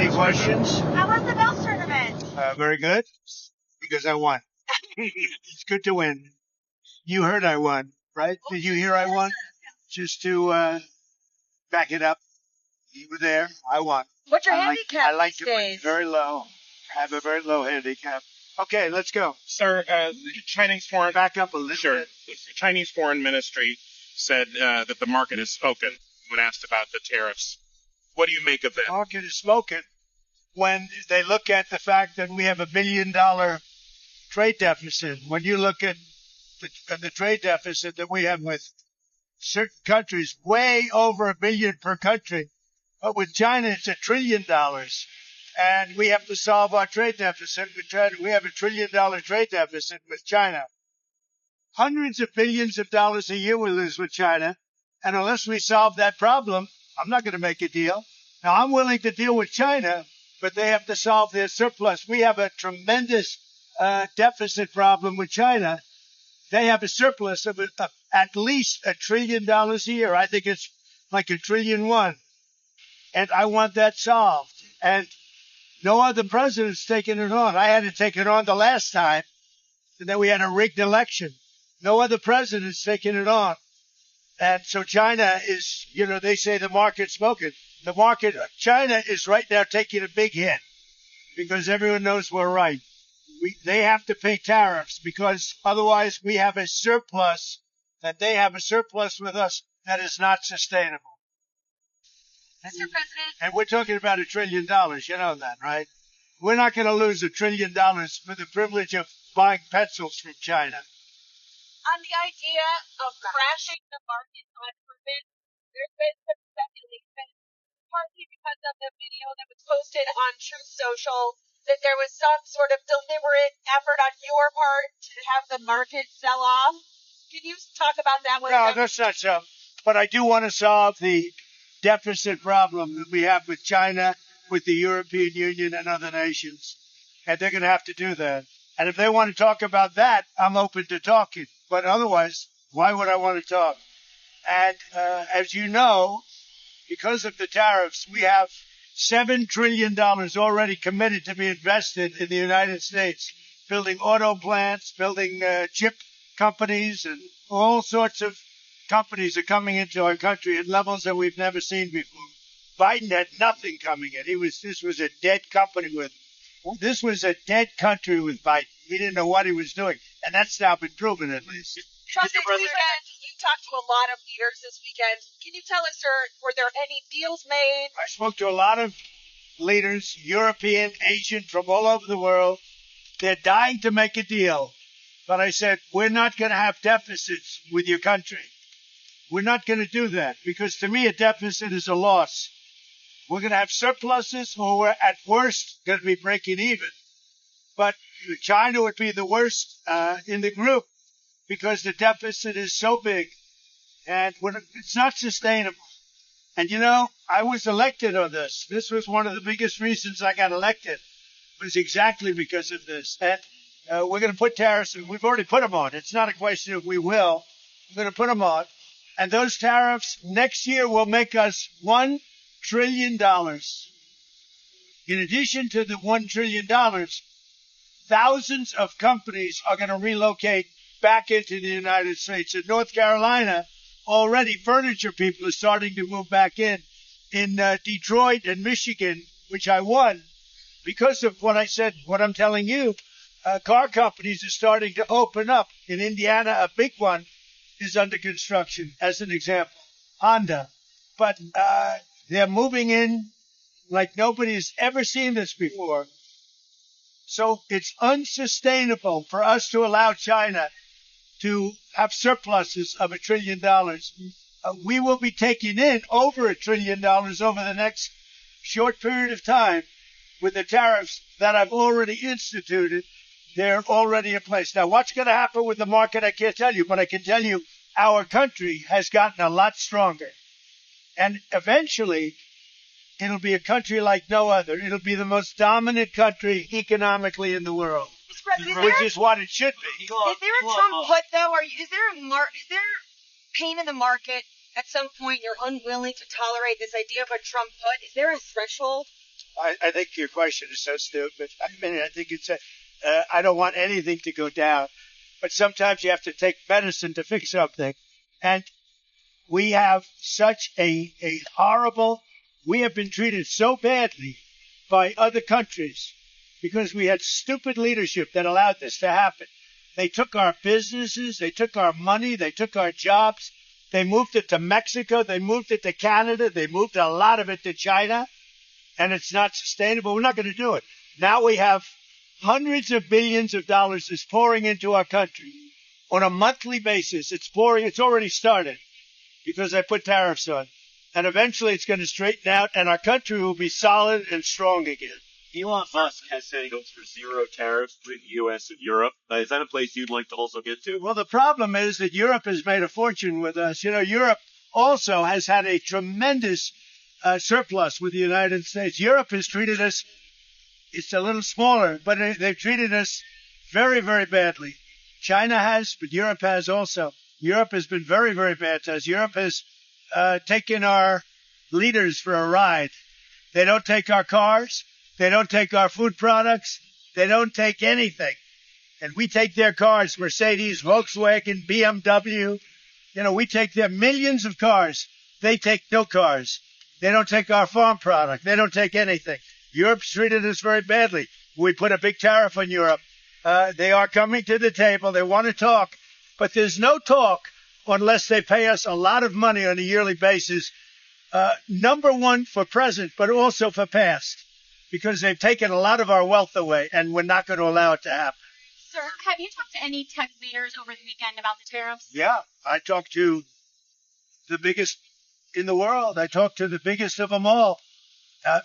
Any questions? How was the golf tournament? Very good, because I won. It's good to win. You heard I won, right? Did you hear I won? Just to back it up, you were there. I won. What's your handicap I like these to put days? it very low. I have a very low handicap. Okay, let's go. Sir, the Chinese foreign Back up a little bit. The Chinese Foreign Ministry said that the market has spoken when asked about the tariffs. What do you make of that? The market is smoking when they look at the fact that we have $1 billion trade deficit. When you look at the trade deficit that we have with certain countries, way over $1 billion per country. But with China, it's $1 trillion. And we have to solve our trade deficit. We have $1 trillion trade deficit with China. Hundreds of billions of dollars a year we lose with China. And unless we solve that problem, I'm not going to make a deal. Now, I'm willing to deal with China, but they have to solve their surplus. We have a tremendous deficit problem with China. They have a surplus of at least $1 trillion a year. I think it's like $1.1 trillion. And I want that solved. And no other president's taken it on. I had to take it on the last time, and then we had a rigged election. No other president's taken it on. And so China is, they say the market's smoking. China is right now taking a big hit because everyone knows we're right. They have to pay tariffs because otherwise we have a surplus, that they have a surplus with us that is not sustainable. Mr. President. And we're talking about $1 trillion. You know that, right? We're not going to lose $1 trillion for the privilege of buying pencils from China. On the idea of crashing the market on purpose, there's been some speculation, partly because of the video that was posted on Truth Social, that there was some sort of deliberate effort on your part to have the market sell off. Can you talk about that with No, them? that's not so. But I do want to solve the deficit problem that we have with China, with the European Union and other nations. And they're going to have to do that. And if they want to talk about that, I'm open to talking. But otherwise, why would I want to talk? And as you know, because of the tariffs, we have $7 trillion already committed to be invested in the United States, building auto plants, building chip companies, and all sorts of companies are coming into our country at levels that we've never seen before. Biden had nothing coming in. This was a dead country with Biden. He didn't know what he was doing, and that's now been proven at least. Trump, this weekend, you talked to a lot of leaders this weekend. Can you tell us, sir, were there any deals made? I spoke to a lot of leaders, European, Asian, from all over the world. They're dying to make a deal. But I said, we're not going to have deficits with your country. We're not going to do that because to me a deficit is a loss. We're going to have surpluses or we're at worst going to be breaking even. But China would be the worst in the group because the deficit is so big and it's not sustainable. And I was elected on this. This was one of the biggest reasons I got elected was exactly because of this. And we're going to put tariffs, we've already put them on. It's not a question of we will. We're going to put them on. And those tariffs next year will make us $1 trillion. In addition to the $1 trillion, thousands of companies are going to relocate back into the United States. In North Carolina, already furniture people are starting to move back in. In Detroit and Michigan, which I won, because of what I said, what I'm telling you, car companies are starting to open up. In Indiana, a big one is under construction, as an example, Honda. But they're moving in like nobody's ever seen this before. So it's unsustainable for us to allow China to have surpluses of $1 trillion. We will be taking in over $1 trillion over the next short period of time with the tariffs that I've already instituted. They're already in place. Now, what's going to happen with the market, I can't tell you, but I can tell you our country has gotten a lot stronger. And eventually, it'll be a country like no other. It'll be the most dominant country economically in the world, which is what it should be. Is there a Trump put, though? Is there pain in the market? At some point, you're unwilling to tolerate this idea of a Trump put. Is there a threshold I think your question is so stupid. I mean, I think it's I don't want anything to go down, but sometimes you have to take medicine to fix something. And we have such a horrible, we have been treated so badly by other countries because we had stupid leadership that allowed this to happen. They took our businesses, they took our money, they took our jobs, they moved it to Mexico, they moved it to Canada, they moved a lot of it to China, and it's not sustainable. We're not going to do it. Now we have hundreds of billions of dollars that's pouring into our country on a monthly basis. It's pouring, it's already started because I put tariffs on. And eventually it's going to straighten out and our country will be solid and strong again. Elon Musk has said he goes for zero tariffs between the U.S. and Europe. Is that a place you'd like to also get to? Well, the problem is that Europe has made a fortune with us. You know, Europe also has had a tremendous surplus with the United States. Europe has treated us, it's a little smaller, but they've treated us very, very badly. China has, but Europe has also. Europe has been very, very bad to us. Europe has taken our leaders for a ride. They don't take our cars. They don't take our food products. They don't take anything. And we take their cars, Mercedes, Volkswagen, BMW. You know, we take their millions of cars. They take no cars. They don't take our farm product. They don't take anything. Europe's treated us very badly. We put a big tariff on Europe. They are coming to the table. They want to talk. But there's no talk unless they pay us a lot of money on a yearly basis. Number one for present, but also for past. Because they've taken a lot of our wealth away, and we're not going to allow it to happen. Sir, have you talked to any tech leaders over the weekend about the tariffs? Yeah, I talked to the biggest in the world. I talked to the biggest of them all,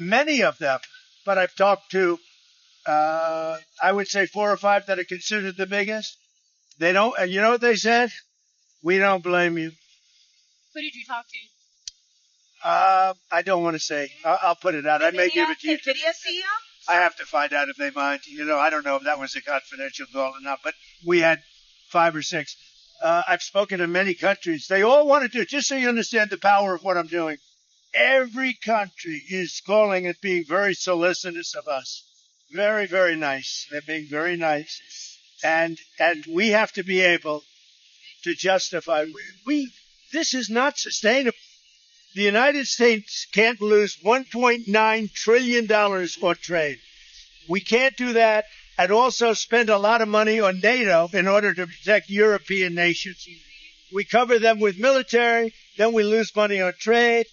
many of them. But I've talked to, I would say 4 or 5 that are considered the biggest. They don't, and you know what they said? We don't blame you. Who did you talk to? I don't want to say. I'll put it out. I may give it to you. Factba.se CEO? I have to find out if they mind. You know, I don't know if that was a confidential call or not, but we had 5 or 6. I've spoken to many countries. They all want to do it, just so you understand the power of what I'm doing. Every country is calling and being very solicitous of us. Very, very nice. They're being very nice. And we have to be able to justify. This is not sustainable. The United States can't lose $1.9 trillion on trade. We can't do that and also spend a lot of money on NATO in order to protect European nations. We cover them with military, then we lose money on trade.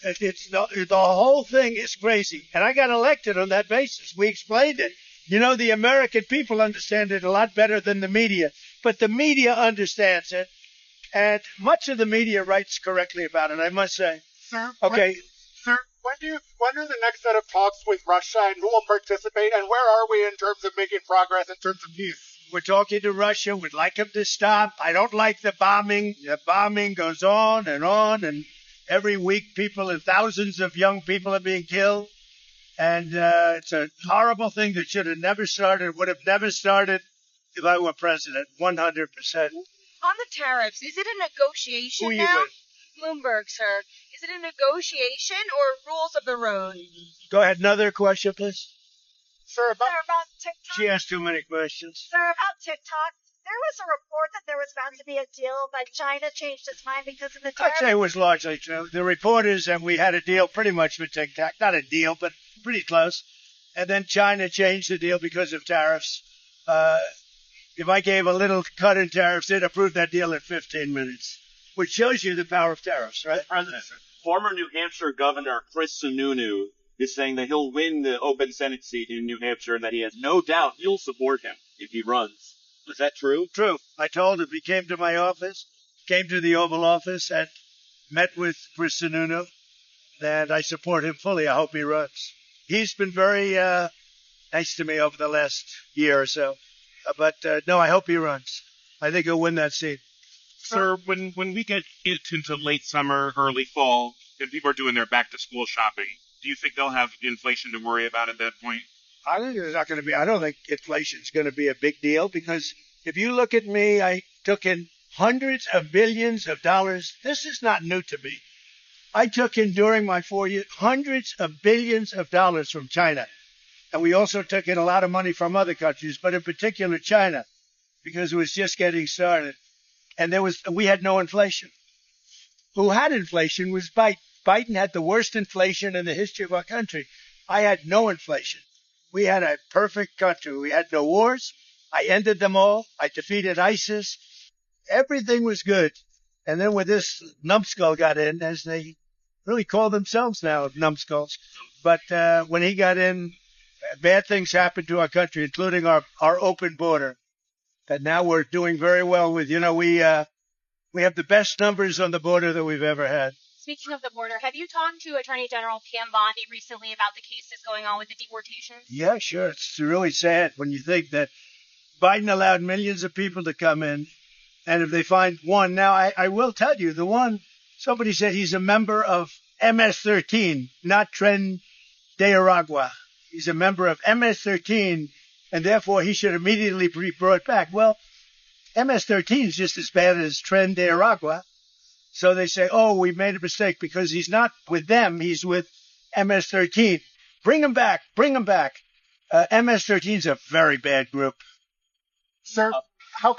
The whole thing is crazy. And I got elected on that basis. We explained it. You know, the American people understand it a lot better than the media. But the media understands it. And much of the media writes correctly about it, I must say. Sir, Okay. Sir, when are the next set of talks with Russia, and who will participate, and where are we in terms of making progress in terms of peace? We're talking to Russia. We'd like them to stop. I don't like the bombing. The bombing goes on, and every week people and thousands of young people are being killed. And it's a horrible thing that should have never started, would have never started if I were president, 100%. On the tariffs, is it a negotiation Who are you now? with? Bloomberg, sir. Is it a negotiation or rules of the road? Go ahead. Another question, please. Sir, Sir, about TikTok. She asked too many questions. Sir, about TikTok, there was a report that there was about to be a deal, but China changed its mind because of the I'd tariffs. say it was largely true. The reporters and we had a deal pretty much with TikTok. Not a deal, but pretty close. And then China changed the deal because of tariffs. If I gave a little cut in tariffs, they'd approve that deal in 15 minutes, which shows you the power of tariffs, right? President, former New Hampshire Governor Chris Sununu is saying that he'll win the open Senate seat in New Hampshire and that he has no doubt you'll support him if he runs. Is that true? True. I told him. He came to my office, came to the Oval Office, and met with Chris Sununu, and I support him fully. I hope he runs. He's been very nice to me over the last year or so. But no, I hope he runs. I think he'll win that seat. Sir, when we get into late summer, early fall, and people are doing their back-to-school shopping, do you think they'll have inflation to worry about at that point? I think there's not going to be. I don't think inflation's going to be a big deal because if you look at me, I took in hundreds of billions of dollars. This is not new to me. I took in during my 4 years hundreds of billions of dollars from China. And we also took in a lot of money from other countries, but in particular China, because it was just getting started. And we had no inflation. Who had inflation was Biden. Biden had the worst inflation in the history of our country. I had no inflation. We had a perfect country. We had no wars. I ended them all. I defeated ISIS. Everything was good. And then when this numbskull got in, as they really call themselves now, numbskulls. But when he got in, bad things happened to our country, including our open border. That now we're doing very well with. We have the best numbers on the border that we've ever had. Speaking of the border, have you talked to Attorney General Pam Bondi recently about the cases going on with the deportations? Yeah, sure. It's really sad when you think that Biden allowed millions of people to come in, and if they find one, now I will tell you, the one, somebody said he's a member of MS-13, not Tren de Aragua. He's a member of MS-13, and therefore he should immediately be brought back. Well, MS-13 is just as bad as Tren de Aragua. So they say, oh, we made a mistake because he's not with them. He's with MS-13. Bring him back. Bring him back. MS-13 is a very bad group. Sir,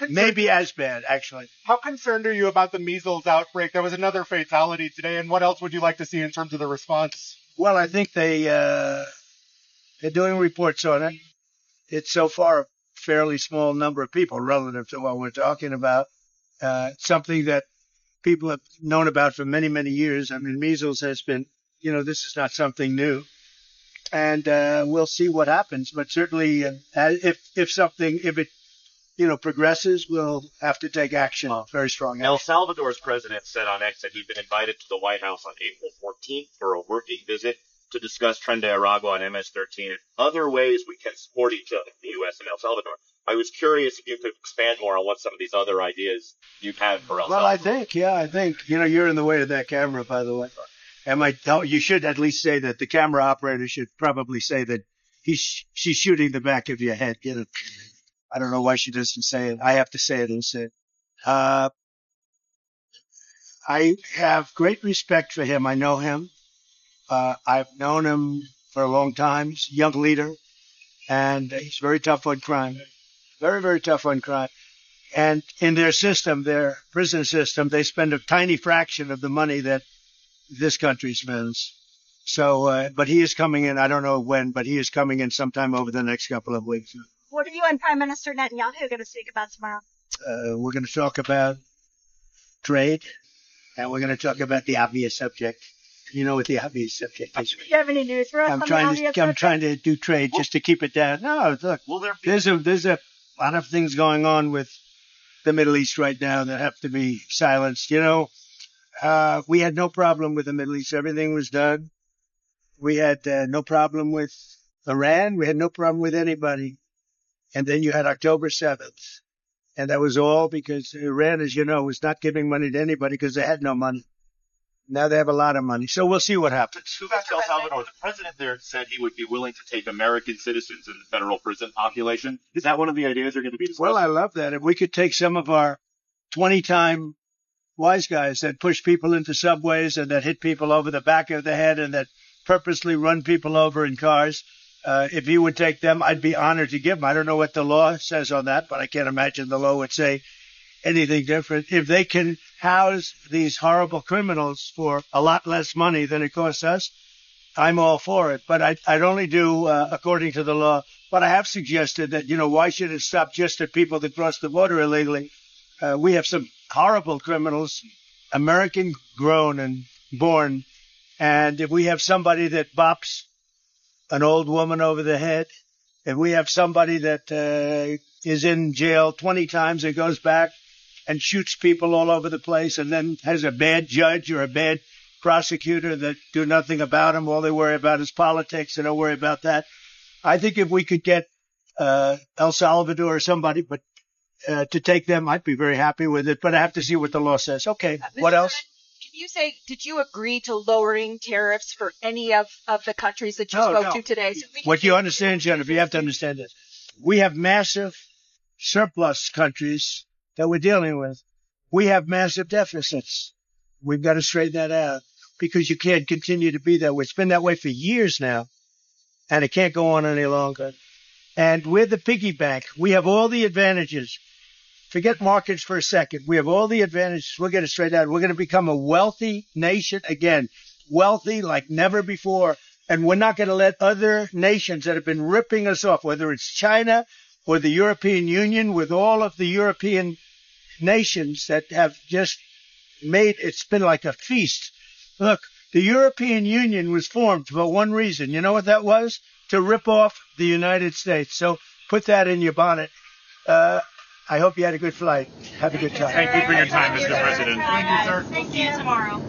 maybe as bad, actually. How concerned are you about the measles outbreak? There was another fatality today, and what else would you like to see in terms of the response? Well, I think they're doing reports on it. It's so far a fairly small number of people relative to what we're talking about. Something that people have known about for many, many years. I mean, measles has been, this is not something new. And we'll see what happens. But certainly, if it progresses, we'll have to take action. Very strong action. El Salvador's president said on X that he'd been invited to the White House on April 14th for a working visit to discuss Tren de Aragua and MS-13 and other ways we can support each other, the U.S. and El Salvador. I was curious if you could expand more on what some of these other ideas you have for El Salvador. Well, I think, you're in the way of that camera, by the way. You should at least say that the camera operator should probably say that she's shooting the back of your head. I don't know why she doesn't say it. I have to say it instead. I have great respect for him. I know him. I've known him for a long time. He's a young leader, and he's very tough on crime. Very, very tough on crime. And in their system, their prison system, they spend a tiny fraction of the money that this country spends. So, but he is coming in. I don't know when, but he is coming in sometime over the next couple of weeks. What are you and Prime Minister Netanyahu going to speak about tomorrow? We're going to talk about trade, and we're going to talk about the obvious subject. You know what the obvious subject is. Do you have any news for us on the obvious subject? I'm trying to do trade just to keep it down. No, look, there's a lot of things going on with the Middle East right now that have to be silenced. We had no problem with the Middle East. Everything was done. We had no problem with Iran. We had no problem with anybody. And then you had October 7th. And that was all because Iran, as you know, was not giving money to anybody because they had no money. Now they have a lot of money. So we'll see what happens. Go back to El Salvador. The president there said he would be willing to take American citizens in the federal prison population. Is that one of the ideas they're going to be discussing? Well, I love that. If we could take some of our 20-time wise guys that push people into subways and that hit people over the back of the head and that purposely run people over in cars, if he would take them, I'd be honored to give them. I don't know what the law says on that, but I can't imagine the law would say anything different. If they can house these horrible criminals for a lot less money than it costs us, I'm all for it. But I'd only do according to the law. But I have suggested that, why should it stop just at people that cross the border illegally? We have some horrible criminals, American grown and born. And if we have somebody that bops an old woman over the head, if we have somebody that is in jail 20 times and goes back and shoots people all over the place and then has a bad judge or a bad prosecutor that do nothing about him, all they worry about is politics, they don't worry about that. I think if we could get El Salvador or somebody to take them, I'd be very happy with it. But I have to see what the law says. Okay, what else? Can you say, did you agree to lowering tariffs for any of the countries that you spoke to today? So what you understand, Jennifer, you have to understand this. We have massive surplus countries that we're dealing with. We have massive deficits. We've got to straighten that out. because you can't continue to be that way. It's been that way for years now, and it can't go on any longer. And we're the piggy bank. We have all the advantages. Forget markets for a second. We have all the advantages. We'll get it straight out. We're going to become a wealthy nation again, wealthy like never before. And we're not going to let other nations that have been ripping us off, whether it's China or the European Union, with all of the European nations that have just made it's been like a feast. Look, the European Union was formed for one reason. You know what that was? To rip off the United States. So put that in your bonnet. I hope you had a good flight. Have a good time. Thank you for your time, Mr. President. Thank you, sir. Thank you. See you tomorrow.